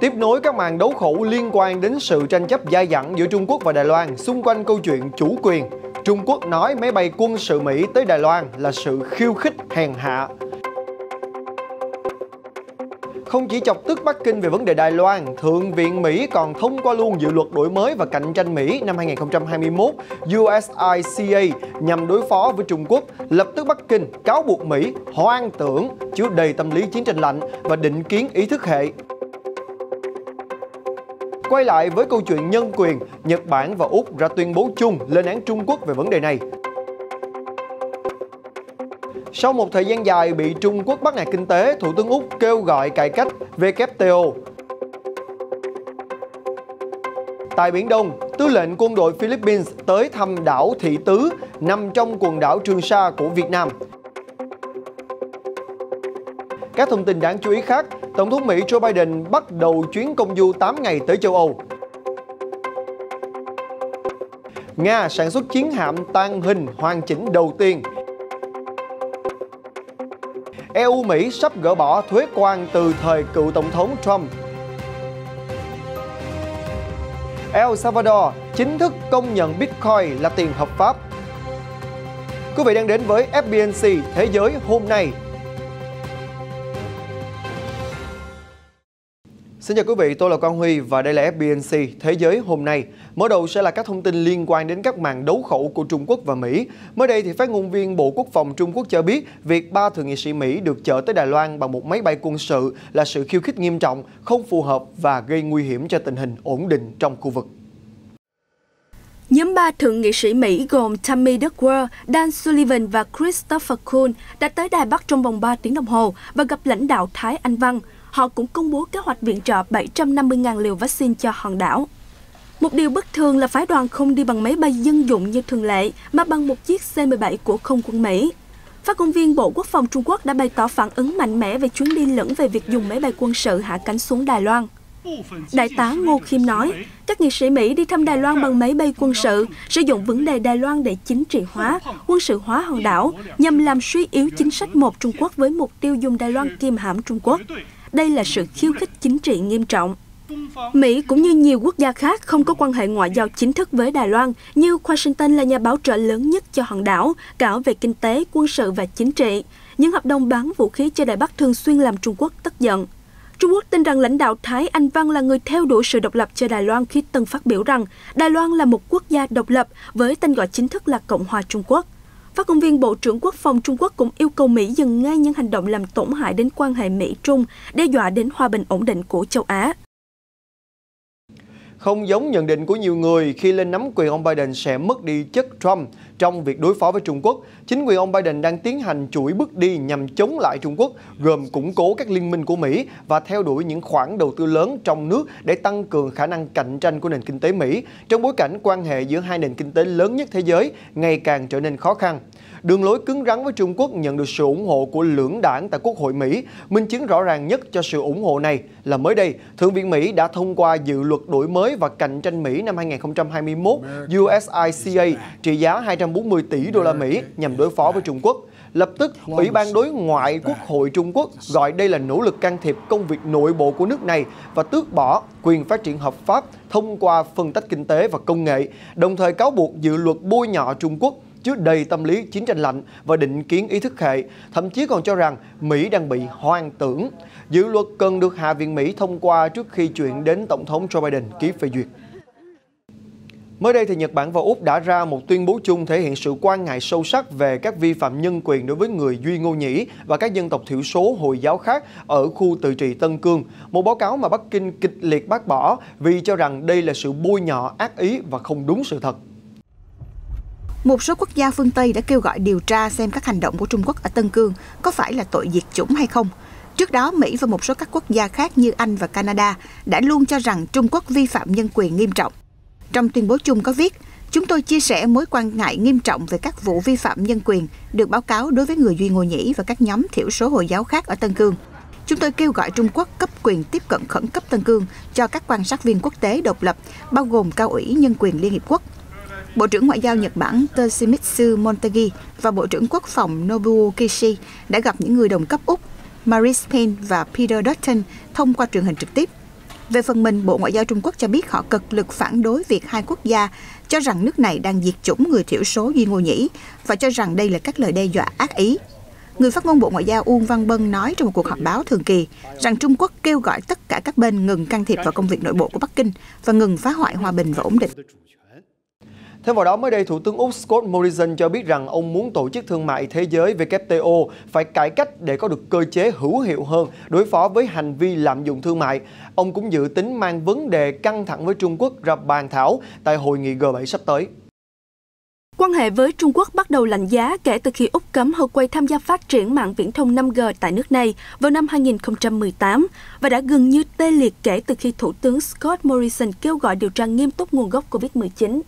Tiếp nối các màn đấu khẩu liên quan đến sự tranh chấp dai dẳng giữa Trung Quốc và Đài Loan xung quanh câu chuyện chủ quyền, Trung Quốc nói máy bay quân sự Mỹ tới Đài Loan là sự khiêu khích hèn hạ. Không chỉ chọc tức Bắc Kinh về vấn đề Đài Loan, Thượng viện Mỹ còn thông qua luôn dự luật đổi mới và cạnh tranh Mỹ năm 2021 USICA nhằm đối phó với Trung Quốc, lập tức Bắc Kinh cáo buộc Mỹ hoang tưởng, chứa đầy tâm lý chiến tranh lạnh và định kiến ý thức hệ. Quay lại với câu chuyện nhân quyền, Nhật Bản và Úc ra tuyên bố chung lên án Trung Quốc về vấn đề này. Sau một thời gian dài bị Trung Quốc bắt nạt kinh tế, Thủ tướng Úc kêu gọi cải cách WTO. Tại Biển Đông, Tư lệnh quân đội Philippines tới thăm đảo Thị Tứ nằm trong quần đảo Trường Sa của Việt Nam. Các thông tin đáng chú ý khác, Tổng thống Mỹ Joe Biden bắt đầu chuyến công du 8 ngày tới châu Âu. Nga sản xuất chiến hạm tàng hình hoàn chỉnh đầu tiên. EU-Mỹ sắp gỡ bỏ thuế quan từ thời cựu Tổng thống Trump. El Salvador chính thức công nhận Bitcoin là tiền hợp pháp. Quý vị đang đến với FBNC Thế giới hôm nay. Xin chào quý vị, tôi là Quang Huy và đây là FBNC Thế giới hôm nay. Mở đầu sẽ là các thông tin liên quan đến các màn đấu khẩu của Trung Quốc và Mỹ. Mới đây thì phát ngôn viên Bộ Quốc phòng Trung Quốc cho biết việc 3 thượng nghị sĩ Mỹ được chở tới Đài Loan bằng một máy bay quân sự là sự khiêu khích nghiêm trọng, không phù hợp và gây nguy hiểm cho tình hình ổn định trong khu vực. Nhóm 3 thượng nghị sĩ Mỹ gồm Tammy Duckworth, Dan Sullivan và Christopher Coons đã tới Đài Bắc trong vòng 3 tiếng đồng hồ và gặp lãnh đạo Thái Anh Văn. Họ cũng công bố kế hoạch viện trợ 750.000 liều vaccine cho hòn đảo. Một điều bất thường là phái đoàn không đi bằng máy bay dân dụng như thường lệ, mà bằng một chiếc C-17 của không quân Mỹ. Phát ngôn viên Bộ Quốc phòng Trung Quốc đã bày tỏ phản ứng mạnh mẽ về chuyến đi lẫn về việc dùng máy bay quân sự hạ cánh xuống Đài Loan. Đại tá Ngô Khiêm nói, các nghị sĩ Mỹ đi thăm Đài Loan bằng máy bay quân sự, sử dụng vấn đề Đài Loan để chính trị hóa, quân sự hóa hòn đảo, nhằm làm suy yếu chính sách một Trung Quốc với mục tiêu dùng Đài Loan kiềm hãm Trung Quốc. Đây là sự khiêu khích chính trị nghiêm trọng. Mỹ cũng như nhiều quốc gia khác không có quan hệ ngoại giao chính thức với Đài Loan, như Washington là nhà bảo trợ lớn nhất cho hòn đảo, cả về kinh tế, quân sự và chính trị. Những hợp đồng bán vũ khí cho Đài Bắc thường xuyên làm Trung Quốc tức giận. Trung Quốc tin rằng lãnh đạo Thái Anh Văn là người theo đuổi sự độc lập cho Đài Loan khi từng phát biểu rằng Đài Loan là một quốc gia độc lập với tên gọi chính thức là Cộng hòa Trung Quốc. Phát ngôn viên Bộ trưởng Quốc phòng Trung Quốc cũng yêu cầu Mỹ dừng ngay những hành động làm tổn hại đến quan hệ Mỹ-Trung, đe dọa đến hòa bình ổn định của châu Á. Không giống nhận định của nhiều người, khi lên nắm quyền ông Biden sẽ mất đi chất Trump trong việc đối phó với Trung Quốc. Chính quyền ông Biden đang tiến hành chuỗi bước đi nhằm chống lại Trung Quốc, gồm củng cố các liên minh của Mỹ và theo đuổi những khoản đầu tư lớn trong nước để tăng cường khả năng cạnh tranh của nền kinh tế Mỹ trong bối cảnh quan hệ giữa hai nền kinh tế lớn nhất thế giới ngày càng trở nên khó khăn. Đường lối cứng rắn với Trung Quốc nhận được sự ủng hộ của lưỡng đảng tại Quốc hội Mỹ. Minh chứng rõ ràng nhất cho sự ủng hộ này là mới đây, Thượng viện Mỹ đã thông qua dự luật đổi mới và cạnh tranh Mỹ năm 2021 USICA trị giá 240 tỷ đô la Mỹ nhằm đối phó với Trung Quốc. Lập tức, Ủy ban Đối ngoại Quốc hội Trung Quốc gọi đây là nỗ lực can thiệp công việc nội bộ của nước này và tước bỏ quyền phát triển hợp pháp thông qua phân tách kinh tế và công nghệ, đồng thời cáo buộc dự luật bôi nhọ Trung Quốc chứa đầy tâm lý chiến tranh lạnh và định kiến ý thức hệ, thậm chí còn cho rằng Mỹ đang bị hoang tưởng. Dự luật cần được Hạ viện Mỹ thông qua trước khi chuyển đến Tổng thống Joe Biden ký phê duyệt. Mới đây thì Nhật Bản và Úc đã ra một tuyên bố chung thể hiện sự quan ngại sâu sắc về các vi phạm nhân quyền đối với người Duy Ngô Nhĩ và các dân tộc thiểu số Hồi giáo khác ở khu tự trị Tân Cương. Một báo cáo mà Bắc Kinh kịch liệt bác bỏ vì cho rằng đây là sự bôi nhọ ác ý và không đúng sự thật. Một số quốc gia phương Tây đã kêu gọi điều tra xem các hành động của Trung Quốc ở Tân Cương có phải là tội diệt chủng hay không. Trước đó, Mỹ và một số các quốc gia khác như Anh và Canada đã luôn cho rằng Trung Quốc vi phạm nhân quyền nghiêm trọng. Trong tuyên bố chung có viết, chúng tôi chia sẻ mối quan ngại nghiêm trọng về các vụ vi phạm nhân quyền được báo cáo đối với người Duy Ngô Nhĩ và các nhóm thiểu số Hồi giáo khác ở Tân Cương. Chúng tôi kêu gọi Trung Quốc cấp quyền tiếp cận khẩn cấp Tân Cương cho các quan sát viên quốc tế độc lập, bao gồm Cao ủy Nhân quyền Liên Hiệp Quốc. Bộ trưởng Ngoại giao Nhật Bản Toshimitsu Motegi và Bộ trưởng Quốc phòng Nobuo Kishi đã gặp những người đồng cấp Úc Marise Payne và Peter Dutton thông qua truyền hình trực tiếp. Về phần mình, Bộ Ngoại giao Trung Quốc cho biết họ cực lực phản đối việc hai quốc gia cho rằng nước này đang diệt chủng người thiểu số Duy Ngô Nhĩ và cho rằng đây là các lời đe dọa ác ý. Người phát ngôn Bộ Ngoại giao Uông Văn Bân nói trong một cuộc họp báo thường kỳ rằng Trung Quốc kêu gọi tất cả các bên ngừng can thiệp vào công việc nội bộ của Bắc Kinh và ngừng phá hoại hòa bình và ổn định. Thêm vào đó, mới đây, Thủ tướng Úc Scott Morrison cho biết rằng ông muốn Tổ chức Thương mại Thế giới WTO phải cải cách để có được cơ chế hữu hiệu hơn đối phó với hành vi lạm dụng thương mại. Ông cũng dự tính mang vấn đề căng thẳng với Trung Quốc ra bàn thảo tại hội nghị G7 sắp tới. Quan hệ với Trung Quốc bắt đầu lạnh giá kể từ khi Úc cấm Huawei tham gia phát triển mạng viễn thông 5G tại nước này vào năm 2018 và đã gần như tê liệt kể từ khi Thủ tướng Scott Morrison kêu gọi điều tra nghiêm túc nguồn gốc Covid-19.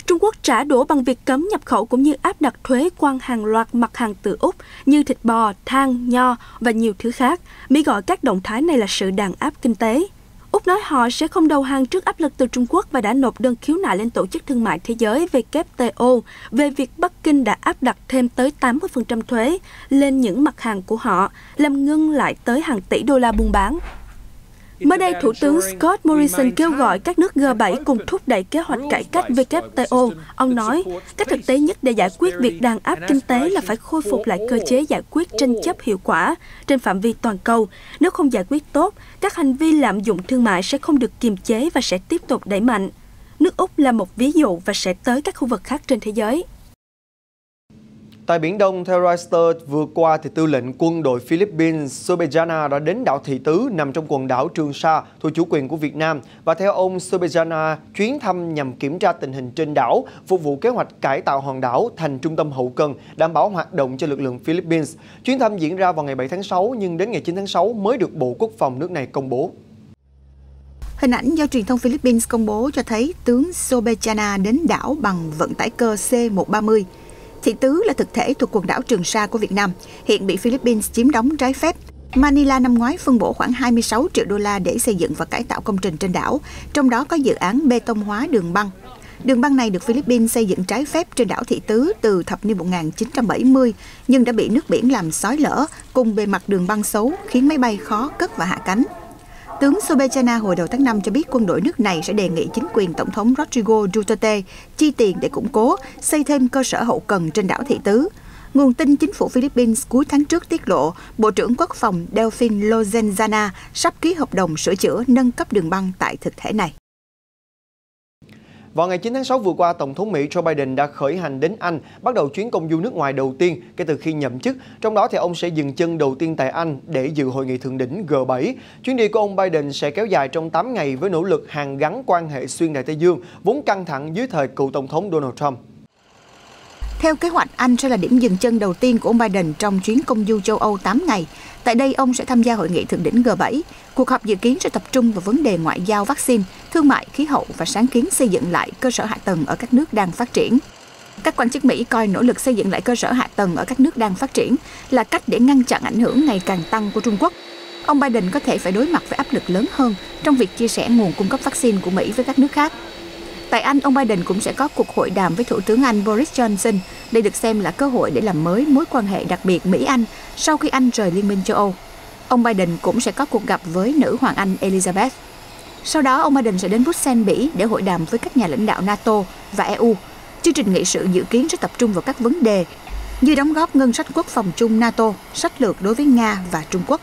Trung Quốc trả đũa bằng việc cấm nhập khẩu cũng như áp đặt thuế quan hàng loạt mặt hàng từ Úc như thịt bò, than, nho và nhiều thứ khác. Mỹ gọi các động thái này là sự đàn áp kinh tế. Úc nói họ sẽ không đầu hàng trước áp lực từ Trung Quốc và đã nộp đơn khiếu nại lên Tổ chức Thương mại Thế giới WTO về việc Bắc Kinh đã áp đặt thêm tới 80% thuế lên những mặt hàng của họ, làm ngưng lại tới hàng tỷ đô la buôn bán. Mới đây, Thủ tướng Scott Morrison kêu gọi các nước G7 cùng thúc đẩy kế hoạch cải cách WTO. Ông nói, cách thực tế nhất để giải quyết việc đàn áp kinh tế là phải khôi phục lại cơ chế giải quyết tranh chấp hiệu quả trên phạm vi toàn cầu. Nếu không giải quyết tốt, các hành vi lạm dụng thương mại sẽ không được kiềm chế và sẽ tiếp tục đẩy mạnh. Nước Úc là một ví dụ và sẽ tới các khu vực khác trên thế giới. Tại Biển Đông, theo Reuters, vừa qua thì tư lệnh quân đội Philippines Sobejana đã đến đảo Thị Tứ nằm trong quần đảo Trường Sa thuộc chủ quyền của Việt Nam. Và theo ông Sobejana, chuyến thăm nhằm kiểm tra tình hình trên đảo, phục vụ kế hoạch cải tạo hòn đảo thành trung tâm hậu cần, đảm bảo hoạt động cho lực lượng Philippines. Chuyến thăm diễn ra vào ngày 7 tháng 6 nhưng đến ngày 9 tháng 6 mới được Bộ Quốc phòng nước này công bố. Hình ảnh do truyền thông Philippines công bố cho thấy tướng Sobejana đến đảo bằng vận tải cơ C-130. Thị Tứ là thực thể thuộc quần đảo Trường Sa của Việt Nam, hiện bị Philippines chiếm đóng trái phép. Manila năm ngoái phân bổ khoảng 26 triệu đô la để xây dựng và cải tạo công trình trên đảo, trong đó có dự án bê tông hóa đường băng. Đường băng này được Philippines xây dựng trái phép trên đảo Thị Tứ từ thập niên 1970, nhưng đã bị nước biển làm xói lở cùng bề mặt đường băng xấu khiến máy bay khó cất và hạ cánh. Tướng Sobejana hồi đầu tháng 5 cho biết quân đội nước này sẽ đề nghị chính quyền Tổng thống Rodrigo Duterte chi tiền để củng cố, xây thêm cơ sở hậu cần trên đảo Thị Tứ. Nguồn tin chính phủ Philippines cuối tháng trước tiết lộ, Bộ trưởng Quốc phòng Delfin Lozenzana sắp ký hợp đồng sửa chữa nâng cấp đường băng tại thực thể này. Vào ngày 9 tháng 6 vừa qua, Tổng thống Mỹ Joe Biden đã khởi hành đến Anh, bắt đầu chuyến công du nước ngoài đầu tiên kể từ khi nhậm chức. Trong đó thì ông sẽ dừng chân đầu tiên tại Anh để dự hội nghị thượng đỉnh G7. Chuyến đi của ông Biden sẽ kéo dài trong 8 ngày với nỗ lực hàn gắn quan hệ xuyên Đại Tây Dương, vốn căng thẳng dưới thời cựu Tổng thống Donald Trump. Theo kế hoạch, Anh sẽ là điểm dừng chân đầu tiên của ông Biden trong chuyến công du châu Âu 8 ngày. Tại đây, ông sẽ tham gia hội nghị thượng đỉnh G7. Cuộc họp dự kiến sẽ tập trung vào vấn đề ngoại giao, vaccine, thương mại, khí hậu và sáng kiến xây dựng lại cơ sở hạ tầng ở các nước đang phát triển. Các quan chức Mỹ coi nỗ lực xây dựng lại cơ sở hạ tầng ở các nước đang phát triển là cách để ngăn chặn ảnh hưởng ngày càng tăng của Trung Quốc. Ông Biden có thể phải đối mặt với áp lực lớn hơn trong việc chia sẻ nguồn cung cấp vaccine của Mỹ với các nước khác. Tại Anh, ông Biden cũng sẽ có cuộc hội đàm với Thủ tướng Anh Boris Johnson. Đây được xem là cơ hội để làm mới mối quan hệ đặc biệt Mỹ-Anh sau khi Anh rời Liên minh châu Âu. Ông Biden cũng sẽ có cuộc gặp với nữ hoàng Anh Elizabeth. Sau đó, ông Biden sẽ đến Bruxelles, Bỉ để hội đàm với các nhà lãnh đạo NATO và EU. Chương trình nghị sự dự kiến sẽ tập trung vào các vấn đề như đóng góp ngân sách quốc phòng chung NATO, sách lược đối với Nga và Trung Quốc.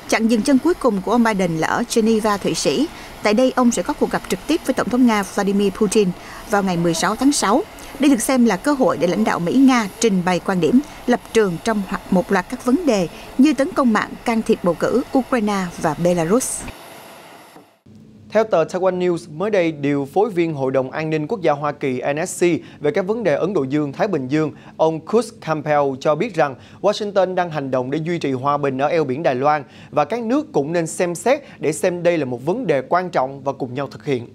Chặng dừng chân cuối cùng của ông Biden là ở Geneva, Thụy Sĩ. Tại đây, ông sẽ có cuộc gặp trực tiếp với Tổng thống Nga Vladimir Putin vào ngày 16 tháng 6. Đây được xem là cơ hội để lãnh đạo Mỹ-Nga trình bày quan điểm, lập trường trong một loạt các vấn đề như tấn công mạng, can thiệp bầu cử, Ukraine và Belarus. Theo tờ Taiwan News, mới đây, điều phối viên Hội đồng An ninh Quốc gia Hoa Kỳ NSC về các vấn đề Ấn Độ Dương-Thái Bình Dương, ông Kurt Campbell cho biết rằng Washington đang hành động để duy trì hòa bình ở eo biển Đài Loan và các nước cũng nên xem xét để xem đây là một vấn đề quan trọng và cùng nhau thực hiện.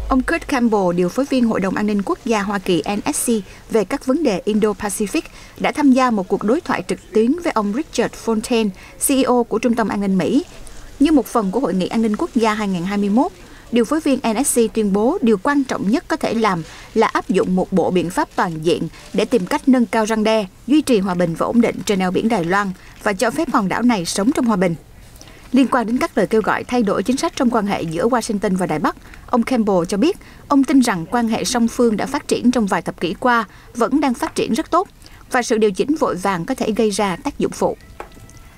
Ông Kurt Campbell, điều phối viên Hội đồng An ninh Quốc gia Hoa Kỳ NSC về các vấn đề Indo-Pacific, đã tham gia một cuộc đối thoại trực tuyến với ông Richard Fontaine, CEO của Trung tâm An ninh Mỹ. Như một phần của Hội nghị An ninh Quốc gia 2021, điều phối viên NSC tuyên bố điều quan trọng nhất có thể làm là áp dụng một bộ biện pháp toàn diện để tìm cách nâng cao răn đe, duy trì hòa bình và ổn định trên eo biển Đài Loan và cho phép hòn đảo này sống trong hòa bình. Liên quan đến các lời kêu gọi thay đổi chính sách trong quan hệ giữa Washington và Đài Bắc, ông Campbell cho biết ông tin rằng quan hệ song phương đã phát triển trong vài thập kỷ qua, vẫn đang phát triển rất tốt, và sự điều chỉnh vội vàng có thể gây ra tác dụng phụ.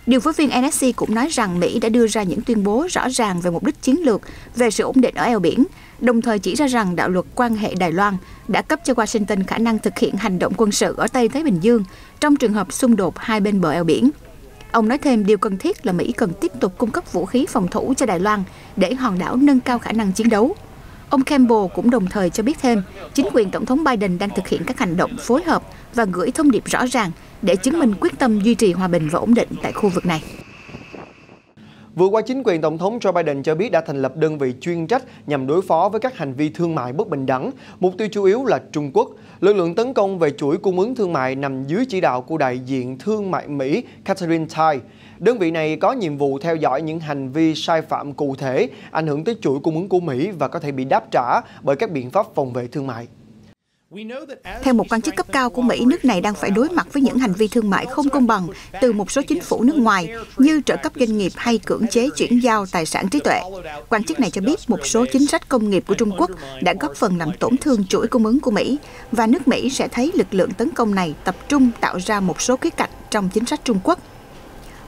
Điều phối viên NSC cũng nói rằng Mỹ đã đưa ra những tuyên bố rõ ràng về mục đích chiến lược về sự ổn định ở eo biển, đồng thời chỉ ra rằng đạo luật quan hệ Đài Loan đã cấp cho Washington khả năng thực hiện hành động quân sự ở Tây Thái Bình Dương trong trường hợp xung đột hai bên bờ eo biển. Ông nói thêm điều cần thiết là Mỹ cần tiếp tục cung cấp vũ khí phòng thủ cho Đài Loan để hòn đảo nâng cao khả năng chiến đấu. Ông Campbell cũng đồng thời cho biết thêm, chính quyền Tổng thống Biden đang thực hiện các hành động phối hợp và gửi thông điệp rõ ràng để chứng minh quyết tâm duy trì hòa bình và ổn định tại khu vực này. Vừa qua, chính quyền Tổng thống Joe Biden cho biết đã thành lập đơn vị chuyên trách nhằm đối phó với các hành vi thương mại bất bình đẳng. Mục tiêu chủ yếu là Trung Quốc. Lực lượng tấn công về chuỗi cung ứng thương mại nằm dưới chỉ đạo của đại diện thương mại Mỹ Katherine Tai. Đơn vị này có nhiệm vụ theo dõi những hành vi sai phạm cụ thể, ảnh hưởng tới chuỗi cung ứng của Mỹ và có thể bị đáp trả bởi các biện pháp phòng vệ thương mại. Theo một quan chức cấp cao của Mỹ, nước này đang phải đối mặt với những hành vi thương mại không công bằng từ một số chính phủ nước ngoài như trợ cấp doanh nghiệp hay cưỡng chế chuyển giao tài sản trí tuệ. Quan chức này cho biết một số chính sách công nghiệp của Trung Quốc đã góp phần làm tổn thương chuỗi cung ứng của Mỹ và nước Mỹ sẽ thấy lực lượng tấn công này tập trung tạo ra một số khía cạnh trong chính sách Trung Quốc.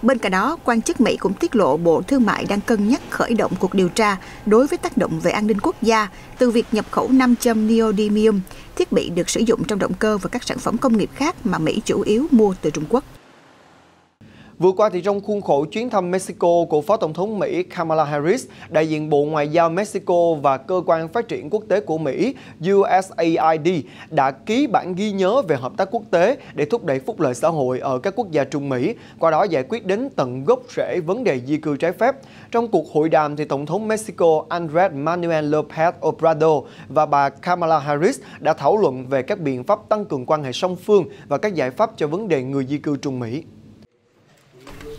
Bên cạnh đó, quan chức Mỹ cũng tiết lộ Bộ Thương mại đang cân nhắc khởi động cuộc điều tra đối với tác động về an ninh quốc gia từ việc nhập khẩu 5 châm neodymium, thiết bị được sử dụng trong động cơ và các sản phẩm công nghiệp khác mà Mỹ chủ yếu mua từ Trung Quốc. Vừa qua, thì trong khuôn khổ chuyến thăm Mexico của Phó Tổng thống Mỹ Kamala Harris, đại diện Bộ Ngoại giao Mexico và Cơ quan Phát triển Quốc tế của Mỹ USAID đã ký bản ghi nhớ về hợp tác quốc tế để thúc đẩy phúc lợi xã hội ở các quốc gia Trung Mỹ, qua đó giải quyết đến tận gốc rễ vấn đề di cư trái phép. Trong cuộc hội đàm, thì Tổng thống Mexico Andrés Manuel López Obrador và bà Kamala Harris đã thảo luận về các biện pháp tăng cường quan hệ song phương và các giải pháp cho vấn đề người di cư Trung Mỹ.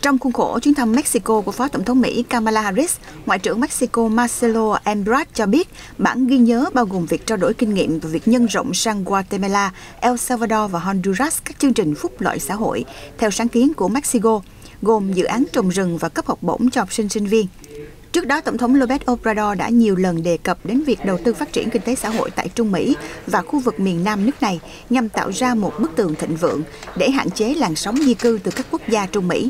Trong khuôn khổ chuyến thăm Mexico của Phó Tổng thống Mỹ Kamala Harris, Ngoại trưởng Mexico Marcelo Ebrard cho biết bản ghi nhớ bao gồm việc trao đổi kinh nghiệm và việc nhân rộng sang Guatemala, El Salvador và Honduras các chương trình phúc lợi xã hội theo sáng kiến của Mexico, gồm dự án trồng rừng và cấp học bổng cho học sinh sinh viên. Trước đó, Tổng thống López Obrador đã nhiều lần đề cập đến việc đầu tư phát triển kinh tế xã hội tại Trung Mỹ và khu vực miền Nam nước này nhằm tạo ra một bức tường thịnh vượng để hạn chế làn sóng di cư từ các quốc gia Trung Mỹ.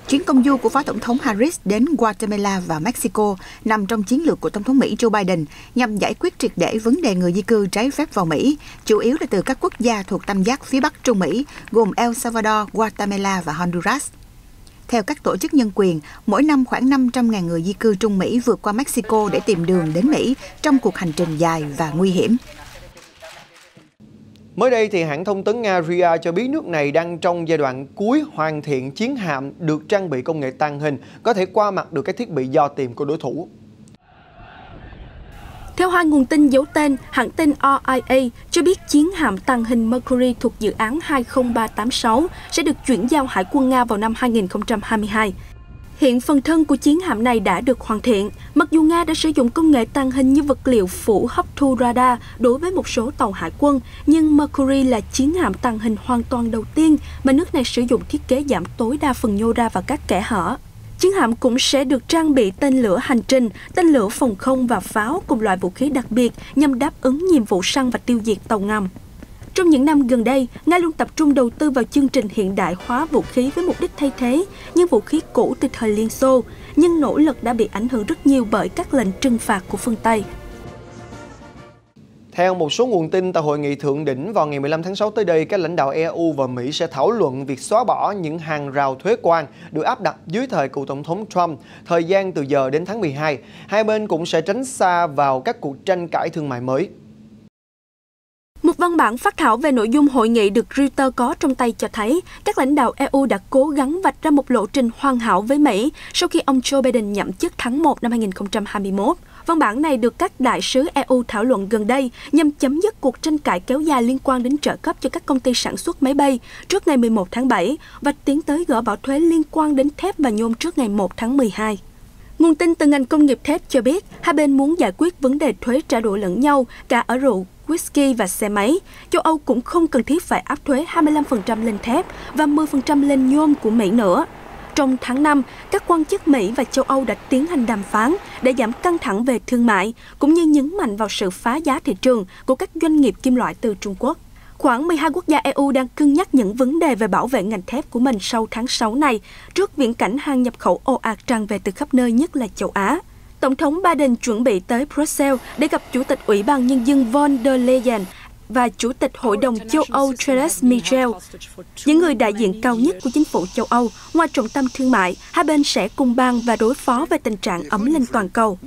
Chuyến công du của Phó Tổng thống Harris đến Guatemala và Mexico nằm trong chiến lược của Tổng thống Mỹ Joe Biden nhằm giải quyết triệt để vấn đề người di cư trái phép vào Mỹ, chủ yếu là từ các quốc gia thuộc tam giác phía Bắc Trung Mỹ, gồm El Salvador, Guatemala và Honduras. Theo các tổ chức nhân quyền, mỗi năm khoảng 500.000 người di cư Trung Mỹ vượt qua Mexico để tìm đường đến Mỹ trong cuộc hành trình dài và nguy hiểm. Mới đây, thì hãng thông tấn Nga RIA cho biết nước này đang trong giai đoạn cuối hoàn thiện chiến hạm được trang bị công nghệ tàng hình, có thể qua mặt được các thiết bị dò tìm của đối thủ. Theo hai nguồn tin giấu tên, hãng tin RIA cho biết chiến hạm tàng hình Mercury thuộc dự án 20386 sẽ được chuyển giao Hải quân Nga vào năm 2022. Hiện phần thân của chiến hạm này đã được hoàn thiện, mặc dù Nga đã sử dụng công nghệ tàng hình như vật liệu phủ hấp thu radar đối với một số tàu hải quân, nhưng Mercury là chiến hạm tàng hình hoàn toàn đầu tiên mà nước này sử dụng thiết kế giảm tối đa phần nhô ra và các kẽ hở. Chiến hạm cũng sẽ được trang bị tên lửa hành trình, tên lửa phòng không và pháo cùng loại vũ khí đặc biệt nhằm đáp ứng nhiệm vụ săn và tiêu diệt tàu ngầm. Trong những năm gần đây, Nga luôn tập trung đầu tư vào chương trình hiện đại hóa vũ khí với mục đích thay thế những vũ khí cũ từ thời Liên Xô, nhưng nỗ lực đã bị ảnh hưởng rất nhiều bởi các lệnh trừng phạt của phương Tây. Theo một số nguồn tin, tại hội nghị thượng đỉnh vào ngày 15 tháng 6 tới đây, các lãnh đạo EU và Mỹ sẽ thảo luận việc xóa bỏ những hàng rào thuế quan được áp đặt dưới thời cựu Tổng thống Trump, thời gian từ giờ đến tháng 12. Hai bên cũng sẽ tránh xa vào các cuộc tranh cãi thương mại mới. Một văn bản phát thảo về nội dung hội nghị được Reuters có trong tay cho thấy các lãnh đạo EU đã cố gắng vạch ra một lộ trình hoàn hảo với Mỹ sau khi ông Joe Biden nhậm chức tháng 1 năm 2021. Văn bản này được các đại sứ EU thảo luận gần đây nhằm chấm dứt cuộc tranh cãi kéo dài liên quan đến trợ cấp cho các công ty sản xuất máy bay trước ngày 11 tháng 7 và tiến tới gỡ bỏ thuế liên quan đến thép và nhôm trước ngày 1 tháng 12. Nguồn tin từ ngành công nghiệp thép cho biết hai bên muốn giải quyết vấn đề thuế trả đũa lẫn nhau cả ở rượu, whisky và xe máy. Châu Âu cũng không cần thiết phải áp thuế 25% lên thép và 10% lên nhôm của Mỹ nữa. Trong tháng 5, các quan chức Mỹ và châu Âu đã tiến hành đàm phán để giảm căng thẳng về thương mại, cũng như nhấn mạnh vào sự phá giá thị trường của các doanh nghiệp kim loại từ Trung Quốc. Khoảng 12 quốc gia EU đang cân nhắc những vấn đề về bảo vệ ngành thép của mình sau tháng 6 này, trước viễn cảnh hàng nhập khẩu ồ ạt tràn về từ khắp nơi, nhất là châu Á. Tổng thống Biden chuẩn bị tới Brussels để gặp Chủ tịch Ủy ban Nhân dân von der Leyen và Chủ tịch Hội đồng châu Âu Charles Michel, những người đại diện cao nhất của chính phủ châu Âu. Ngoài trọng tâm thương mại, hai bên sẽ cùng bàn và đối phó về tình trạng ấm lên toàn cầu.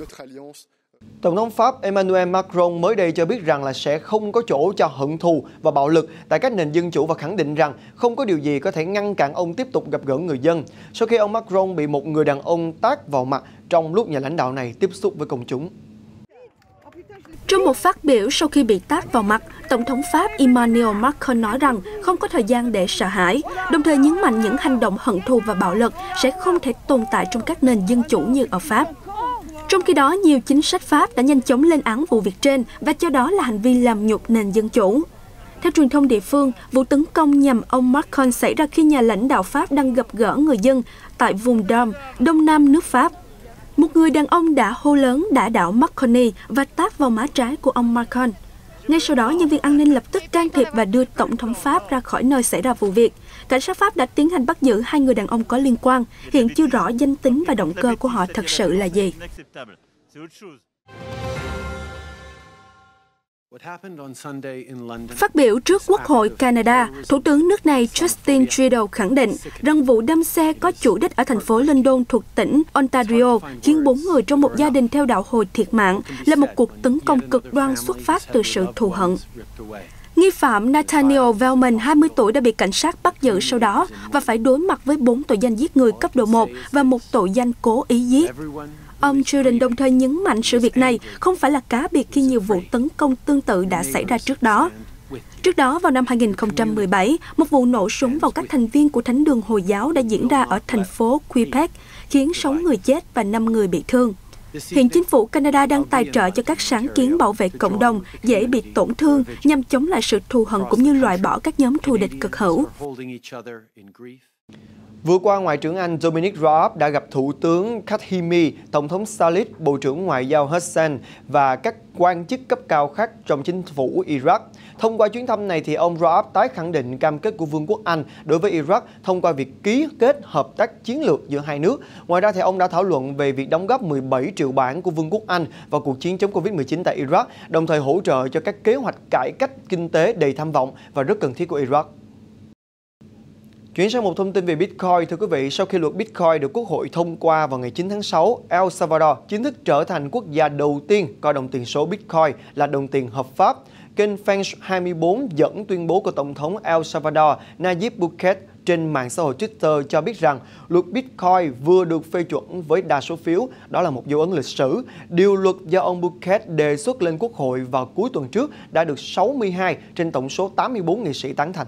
Tổng thống Pháp Emmanuel Macron mới đây cho biết rằng là sẽ không có chỗ cho hận thù và bạo lực tại các nền dân chủ và khẳng định rằng không có điều gì có thể ngăn cản ông tiếp tục gặp gỡ người dân sau khi ông Macron bị một người đàn ông tát vào mặt trong lúc nhà lãnh đạo này tiếp xúc với công chúng. Trong một phát biểu sau khi bị tát vào mặt, Tổng thống Pháp Emmanuel Macron nói rằng không có thời gian để sợ hãi, đồng thời nhấn mạnh những hành động hận thù và bạo lực sẽ không thể tồn tại trong các nền dân chủ như ở Pháp. Trong khi đó, nhiều chính sách Pháp đã nhanh chóng lên án vụ việc trên và cho đó là hành vi làm nhục nền dân chủ. Theo truyền thông địa phương, vụ tấn công nhằm ông Macron xảy ra khi nhà lãnh đạo Pháp đang gặp gỡ người dân tại vùng Dom, đông nam nước Pháp. Một người đàn ông đã hô lớn đả đảo Macron và tát vào má trái của ông Macron. Ngay sau đó, nhân viên an ninh lập tức can thiệp và đưa Tổng thống Pháp ra khỏi nơi xảy ra vụ việc. Cảnh sát Pháp đã tiến hành bắt giữ hai người đàn ông có liên quan. Hiện chưa rõ danh tính và động cơ của họ thật sự là gì. Phát biểu trước Quốc hội Canada, Thủ tướng nước này Justin Trudeau khẳng định rằng vụ đâm xe có chủ đích ở thành phố London thuộc tỉnh Ontario khiến 4 người trong một gia đình theo đạo Hồi thiệt mạng là một cuộc tấn công cực đoan xuất phát từ sự thù hận. Nghi phạm Nathaniel Velman, 20 tuổi, đã bị cảnh sát bắt giữ sau đó và phải đối mặt với 4 tội danh giết người cấp độ 1 và một tội danh cố ý giết. Ông Trudeau đồng thời nhấn mạnh sự việc này không phải là cá biệt khi nhiều vụ tấn công tương tự đã xảy ra trước đó. Trước đó, vào năm 2017, một vụ nổ súng vào các thành viên của Thánh đường Hồi giáo đã diễn ra ở thành phố Quebec, khiến 6 người chết và 5 người bị thương. Hiện chính phủ Canada đang tài trợ cho các sáng kiến bảo vệ cộng đồng dễ bị tổn thương nhằm chống lại sự thù hận cũng như loại bỏ các nhóm thù địch cực hữu. Vừa qua, Ngoại trưởng Anh Dominic Raab đã gặp Thủ tướng Khatimi, Tổng thống Salih, Bộ trưởng Ngoại giao Hussein và các quan chức cấp cao khác trong chính phủ Iraq. Thông qua chuyến thăm này, thì ông Raab tái khẳng định cam kết của Vương quốc Anh đối với Iraq thông qua việc ký kết hợp tác chiến lược giữa hai nước. Ngoài ra, thì ông đã thảo luận về việc đóng góp 17 triệu bảng của Vương quốc Anh vào cuộc chiến chống Covid-19 tại Iraq, đồng thời hỗ trợ cho các kế hoạch cải cách kinh tế đầy tham vọng và rất cần thiết của Iraq. Chuyển sang một thông tin về Bitcoin, thưa quý vị, sau khi luật Bitcoin được Quốc hội thông qua vào ngày 9 tháng 6, El Salvador chính thức trở thành quốc gia đầu tiên coi đồng tiền số Bitcoin là đồng tiền hợp pháp. Kênh Fence 24 dẫn tuyên bố của Tổng thống El Salvador Nayib Bukele trên mạng xã hội Twitter cho biết rằng luật Bitcoin vừa được phê chuẩn với đa số phiếu, đó là một dấu ấn lịch sử. Điều luật do ông Bukele đề xuất lên Quốc hội vào cuối tuần trước đã được 62 trên tổng số 84 nghị sĩ tán thành.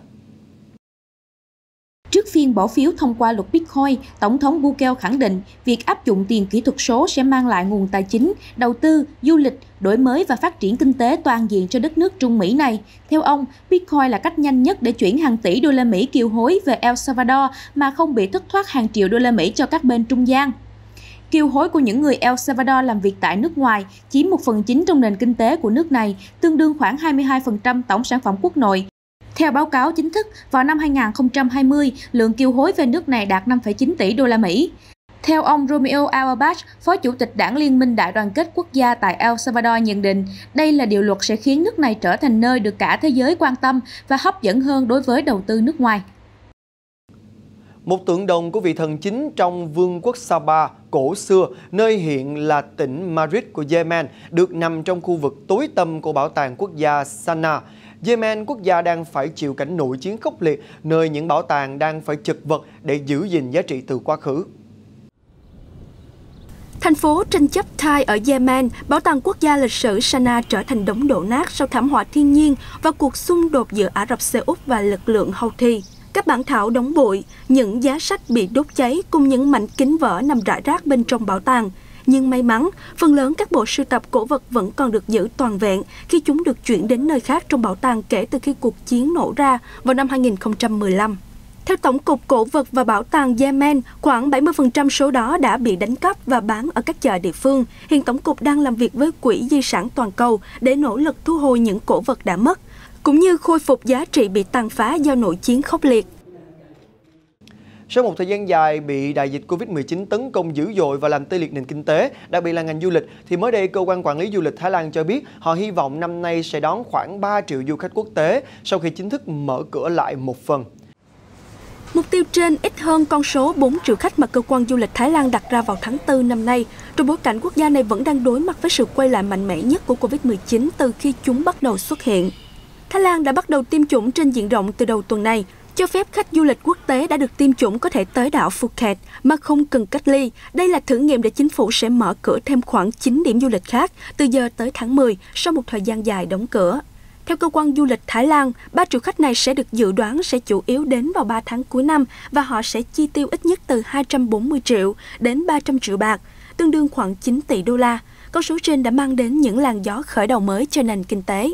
Trước phiên bỏ phiếu thông qua luật Bitcoin, Tổng thống Bukele khẳng định việc áp dụng tiền kỹ thuật số sẽ mang lại nguồn tài chính, đầu tư, du lịch, đổi mới và phát triển kinh tế toàn diện cho đất nước Trung Mỹ này. Theo ông, Bitcoin là cách nhanh nhất để chuyển hàng tỷ đô la Mỹ kiều hối về El Salvador mà không bị thất thoát hàng triệu đô la Mỹ cho các bên trung gian. Kiều hối của những người El Salvador làm việc tại nước ngoài chiếm 1/9 trong nền kinh tế của nước này, tương đương khoảng 22% tổng sản phẩm quốc nội. Theo báo cáo chính thức, vào năm 2020, lượng kiều hối về nước này đạt 5,9 tỷ đô la Mỹ. Theo ông Romeo Albach, Phó Chủ tịch Đảng Liên minh Đại đoàn kết quốc gia tại El Salvador nhận định, đây là điều luật sẽ khiến nước này trở thành nơi được cả thế giới quan tâm và hấp dẫn hơn đối với đầu tư nước ngoài. Một tượng đồng của vị thần chính trong vương quốc Sabah cổ xưa, nơi hiện là tỉnh Madrid của Yemen, được nằm trong khu vực tối tăm của bảo tàng quốc gia Sanaa. Yemen, quốc gia đang phải chịu cảnh nội chiến khốc liệt, nơi những bảo tàng đang phải chật vật để giữ gìn giá trị từ quá khứ. Thành phố tranh chấp Tai ở Yemen, bảo tàng quốc gia lịch sử Sanaa trở thành đống đổ nát sau thảm họa thiên nhiên và cuộc xung đột giữa Ả Rập Xê Út và lực lượng Houthi. Các bản thảo đóng bụi, những giá sách bị đốt cháy cùng những mảnh kính vỡ nằm rải rác bên trong bảo tàng. Nhưng may mắn, phần lớn các bộ sưu tập cổ vật vẫn còn được giữ toàn vẹn khi chúng được chuyển đến nơi khác trong bảo tàng kể từ khi cuộc chiến nổ ra vào năm 2015. Theo Tổng cục Cổ vật và Bảo tàng Yemen, khoảng 70% số đó đã bị đánh cắp và bán ở các chợ địa phương. Hiện Tổng cục đang làm việc với Quỹ Di sản Toàn cầu để nỗ lực thu hồi những cổ vật đã mất, cũng như khôi phục giá trị bị tàn phá do nội chiến khốc liệt. Sau một thời gian dài bị đại dịch Covid-19 tấn công dữ dội và làm tê liệt nền kinh tế, đặc biệt là ngành du lịch, thì mới đây, Cơ quan Quản lý Du lịch Thái Lan cho biết họ hy vọng năm nay sẽ đón khoảng 3 triệu du khách quốc tế sau khi chính thức mở cửa lại một phần. Mục tiêu trên ít hơn con số 4 triệu khách mà Cơ quan Du lịch Thái Lan đặt ra vào tháng 4 năm nay, trong bối cảnh quốc gia này vẫn đang đối mặt với sự quay lại mạnh mẽ nhất của Covid-19 từ khi chúng bắt đầu xuất hiện. Thái Lan đã bắt đầu tiêm chủng trên diện rộng từ đầu tuần này, cho phép khách du lịch quốc tế đã được tiêm chủng có thể tới đảo Phuket mà không cần cách ly. Đây là thử nghiệm để chính phủ sẽ mở cửa thêm khoảng 9 điểm du lịch khác từ giờ tới tháng 10 sau một thời gian dài đóng cửa. Theo Cơ quan Du lịch Thái Lan, 3 triệu khách này sẽ được dự đoán sẽ chủ yếu đến vào 3 tháng cuối năm và họ sẽ chi tiêu ít nhất từ 240 triệu đến 300 triệu bạc, tương đương khoảng 9 tỷ đô la. Con số trên đã mang đến những làn gió khởi đầu mới cho nền kinh tế.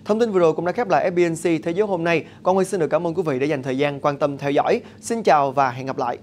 Thông tin vừa rồi cũng đã khép lại FBNC Thế giới hôm nay. Con Huy xin được cảm ơn quý vị đã dành thời gian quan tâm theo dõi. Xin chào và hẹn gặp lại.